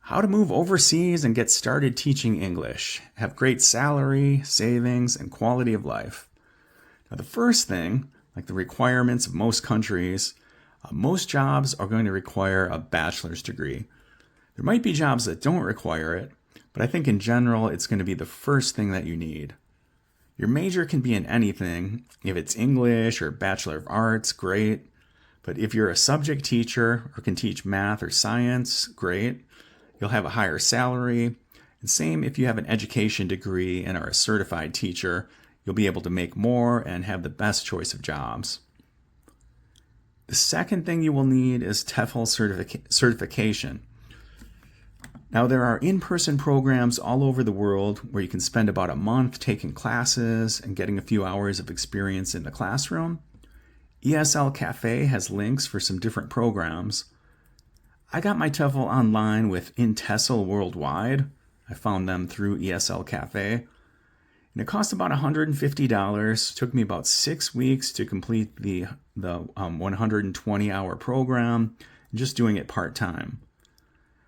How to move overseas and get started teaching English. Have great salary, savings, and quality of life. Now, the first thing, like the requirements of most countries, most jobs are going to require a bachelor's degree. There might be jobs that don't require it, but I think in general it's going to be the first thing that you need. Your major can be in anything. If it's English or Bachelor of Arts, great. But if you're a subject teacher or can teach math or science, great. You'll have a higher salary. And same if you have an education degree and are a certified teacher, you'll be able to make more and have the best choice of jobs. The second thing you will need is TEFL certification. Now, there are in-person programs all over the world where you can spend about a month taking classes and getting a few hours of experience in the classroom. ESL Cafe has links for some different programs. I got my TEFL online with InTESL Worldwide. I found them through ESL Cafe. And it cost about $150. It took me about 6 weeks to complete the 120-hour program, and just doing it part-time.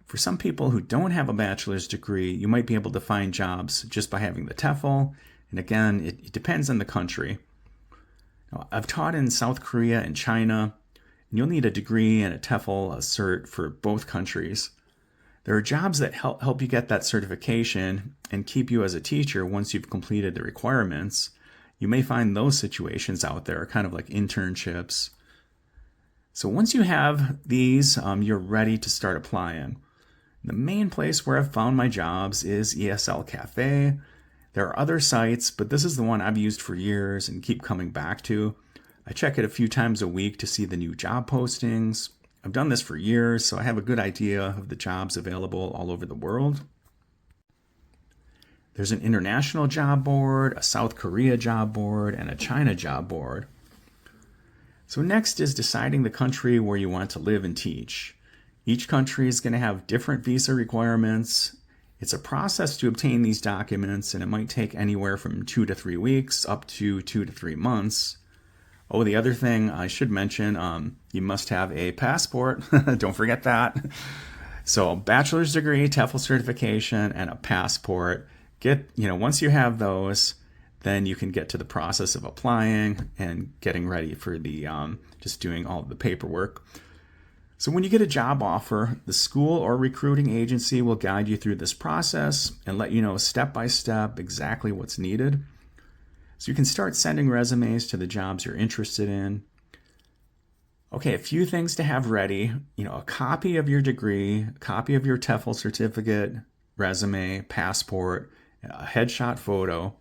For some people who don't have a bachelor's degree, you might be able to find jobs just by having the TEFL. And again, it depends on the country. Now, I've taught in South Korea and China, and you'll need a degree and a TEFL cert for both countries. There are jobs that help you get that certification and keep you as a teacher once you've completed the requirements. You may find those situations out there, kind of like internships. So once you have these, you're ready to start applying. The main place where I've found my jobs is ESL Cafe. There are other sites, but this is the one I've used for years and keep coming back to. I check it a few times a week to see the new job postings. I've done this for years, so I have a good idea of the jobs available all over the world. There's an international job board, a South Korea job board, and a China job board. So next is deciding the country where you want to live and teach. Each country is going to have different visa requirements. It's a process to obtain these documents, and it might take anywhere from 2 to 3 weeks up to 2 to 3 months. Oh, the other thing I should mention, you must have a passport. Don't forget that. So bachelor's degree, TEFL certification, and a passport. Once you have those, then you can get to the process of applying and getting ready for the just doing all of the paperwork. So when you get a job offer, the school or recruiting agency will guide you through this process and let you know step by step exactly what's needed. So you can start sending resumes to the jobs you're interested in. Okay, a few things to have ready. A copy of your degree, a copy of your TEFL certificate, resume, passport, a headshot photo.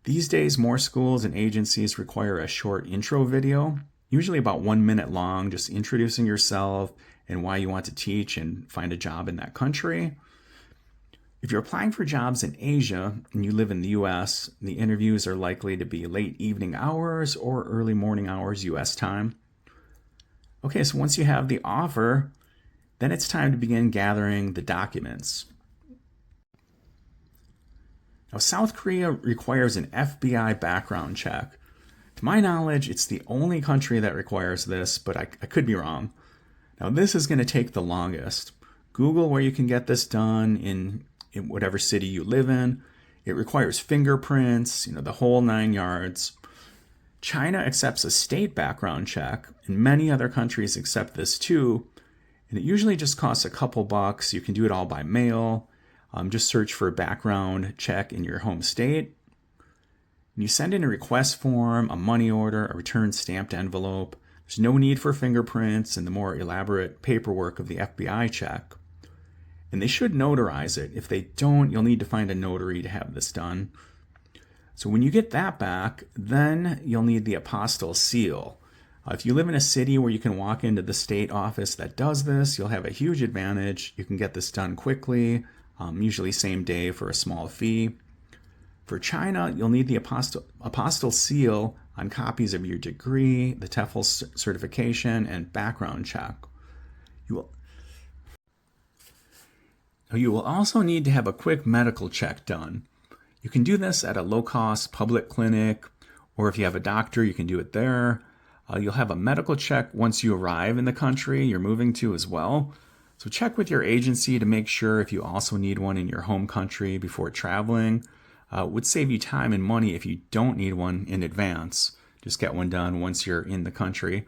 These days, more schools and agencies require a short intro video, usually about 1 minute long, just introducing yourself and why you want to teach and find a job in that country. If you're applying for jobs in Asia and you live in the US, the interviews are likely to be late evening hours or early morning hours US time. Okay, so once you have the offer, then it's time to begin gathering the documents. Now, South Korea requires an FBI background check. To my knowledge, it's the only country that requires this, but I could be wrong. Now, this is going to take the longest. Google where you can get this done in whatever city you live in. It requires fingerprints, the whole 9 yards. China accepts a state background check, and many other countries accept this too. And it usually just costs a couple bucks. You can do it all by mail. Just search for a background check in your home state. And you send in a request form, a money order, a return stamped envelope. There's no need for fingerprints and the more elaborate paperwork of the FBI check. And they should notarize it. If they don't, you'll need to find a notary to have this done. So when you get that back, then you'll need the apostille seal. If you live in a city where you can walk into the state office that does this, you'll have a huge advantage. You can get this done quickly, usually same day for a small fee. For China, you'll need the apostille seal on copies of your degree, the TEFL certification, and background check. You will also need to have a quick medical check done. You can do this at a low-cost public clinic, or if you have a doctor, you can do it there. You'll have a medical check once you arrive in the country you're moving to as well. So check with your agency to make sure if you also need one in your home country before traveling. It would save you time and money if you don't need one in advance. Just get one done once you're in the country.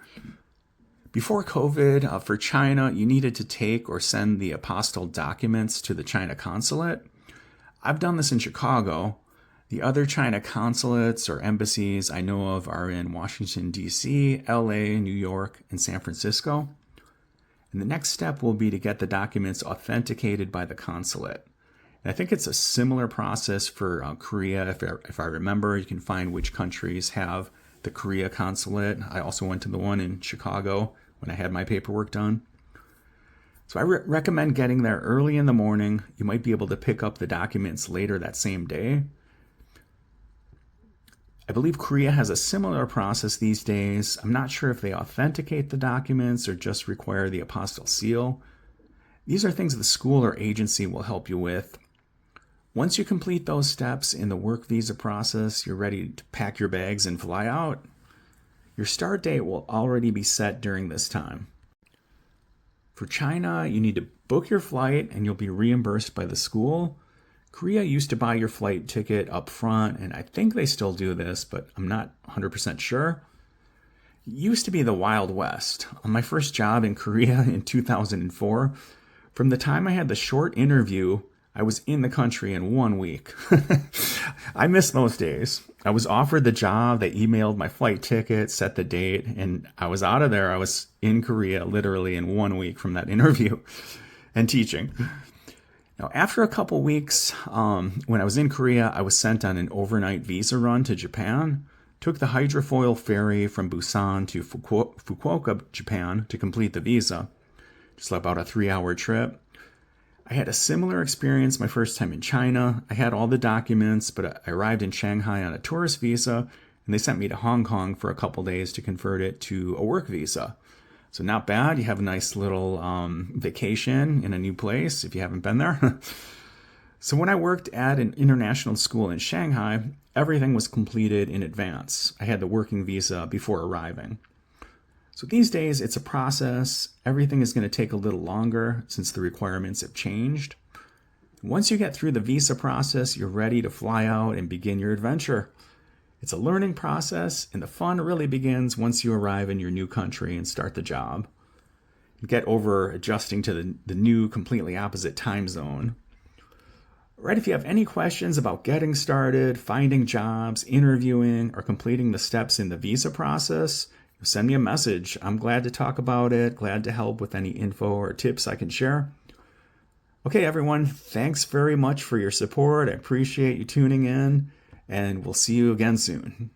Before COVID, for China, you needed to take or send the apostille documents to the China consulate. I've done this in Chicago. The other China consulates or embassies I know of are in Washington, D.C., L.A., New York, and San Francisco. And the next step will be to get the documents authenticated by the consulate. And I think it's a similar process for Korea. If I remember, you can find which countries have the Korea consulate. I also went to the one in Chicago when I had my paperwork done. So I recommend getting there early in the morning. You might be able to pick up the documents later that same day. I believe Korea has a similar process these days. I'm not sure if they authenticate the documents or just require the apostille seal. These are things the school or agency will help you with. Once you complete those steps in the work visa process, you're ready to pack your bags and fly out. Your start date will already be set during this time. For China, you need to book your flight and you'll be reimbursed by the school. Korea used to buy your flight ticket up front, and I think they still do this, but I'm not 100% sure. It used to be the Wild West. On my first job in Korea in 2004, from the time I had the short interview, I was in the country in 1 week. I miss those days. I was offered the job, they emailed my flight ticket, set the date, and I was out of there. I was in Korea literally in 1 week from that interview and teaching. Now, after a couple weeks, when I was in Korea, I was sent on an overnight visa run to Japan. Took the hydrofoil ferry from Busan to Fukuoka, Japan to complete the visa. Just about a 3-hour trip. I had a similar experience my first time in China. I had all the documents, but I arrived in Shanghai on a tourist visa, and they sent me to Hong Kong for a couple days to convert it to a work visa. So not bad. You have a nice little vacation in a new place if you haven't been there. So when I worked at an international school in Shanghai, everything was completed in advance. I had the working visa before arriving. So these days, it's a process. Everything is going to take a little longer since the requirements have changed. Once you get through the visa process, you're ready to fly out and begin your adventure. It's a learning process, and the fun really begins once you arrive in your new country and start the job. Get over adjusting to the new, completely opposite time zone. Right, if you have any questions about getting started, finding jobs, interviewing, or completing the steps in the visa process, send me a message. I'm glad to talk about it, glad to help with any info or tips I can share. Okay, everyone, thanks very much for your support. I appreciate you tuning in, and we'll see you again soon.